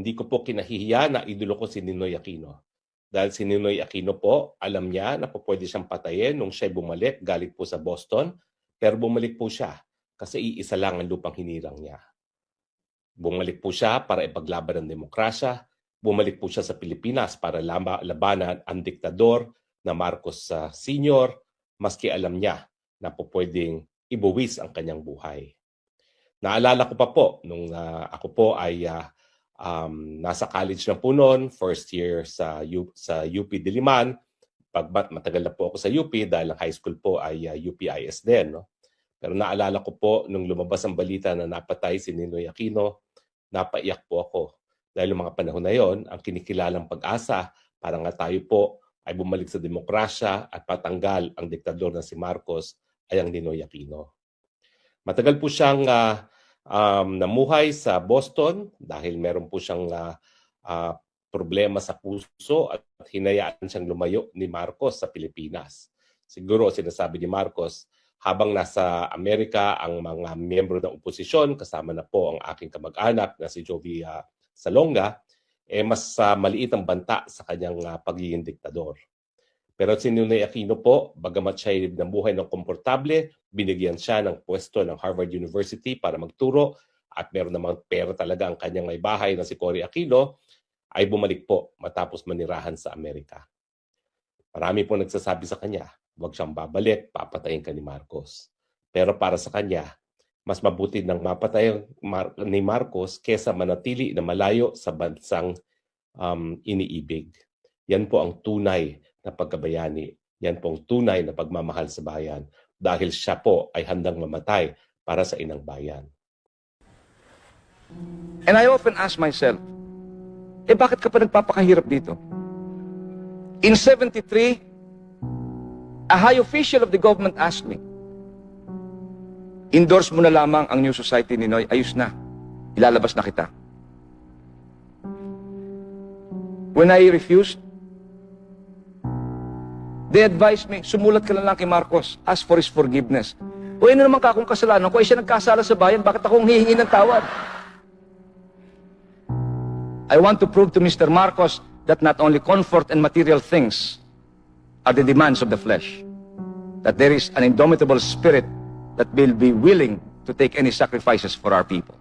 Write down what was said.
Hindi ko po kinahihiya na idolo ko si Ninoy Aquino. Dahil si Ninoy Aquino po, alam niya na po pwede siyang patayin nung siya'y bumalik, galing po sa Boston. Pero bumalik po siya kasi iisa lang ang lupang hinirang niya. Bumalik po siya para ipaglaban ang demokrasya. Bumalik po siya sa Pilipinas para labanan ang diktador na Marcos Sr. Maski alam niya na po pwedeng ibuwis ang kanyang buhay. Naalala ko pa po nung ako po ay nasa college na po noon, first year sa UP Diliman. Matagal na po ako sa UP dahil ang high school po ay UPIS din. No? Pero naalala ko po nung lumabas ang balita na napatay si Ninoy Aquino, napaiyak po ako. Dahil yung mga panahon na yon, ang kinikilalang pag-asa para nga tayo po ay bumalik sa demokrasya at patanggal ang diktador na si Marcos ay ang Ninoy Aquino. Matagal po siyang namuhay sa Boston dahil meron po siyang problema sa puso at hinayaan siyang lumayo ni Marcos sa Pilipinas. Siguro sinasabi ni Marcos, habang nasa Amerika ang mga miyembro ng oposisyon, kasama na po ang aking kamag-anak na si Jovi Salonga, mas maliit ang banta sa kanyang pagiging diktador. Pero si Ninoy Aquino po, bagamat siya nabuhay ng komportable, binigyan siya ng pwesto ng Harvard University para magturo at meron namang pera talaga ang kanyang may bahay na si Cory Aquino, ay bumalik po matapos manirahan sa Amerika. Marami po nagsasabi sa kanya, huwag siyang babalik, papatayin ka ni Marcos. Pero para sa kanya, mas mabuti nang mapatay ni Marcos kesa manatili na malayo sa bansang iniibig. Yan po ang tunay na pagkabayani. Yan po ang tunay na pagmamahal sa bayan dahil siya po ay handang mamatay para sa inang bayan. And I often ask myself, bakit ka pa nagpapakahirap dito? In 73, a high official of the government asked me, endorse mo na lamang ang New Society ni Noy, ayos na, ilalabas na kita. When I refused, they advised me, sumulat ka lang kay Marcos, ask for his forgiveness. O ano naman ka akong kasalanan ko, ay siya nagkasala sa bayan, bakit akong hihingi ng tawad? I want to prove to Mr. Marcos that not only comfort and material things are the demands of the flesh, that there is an indomitable spirit that will be willing to take any sacrifices for our people.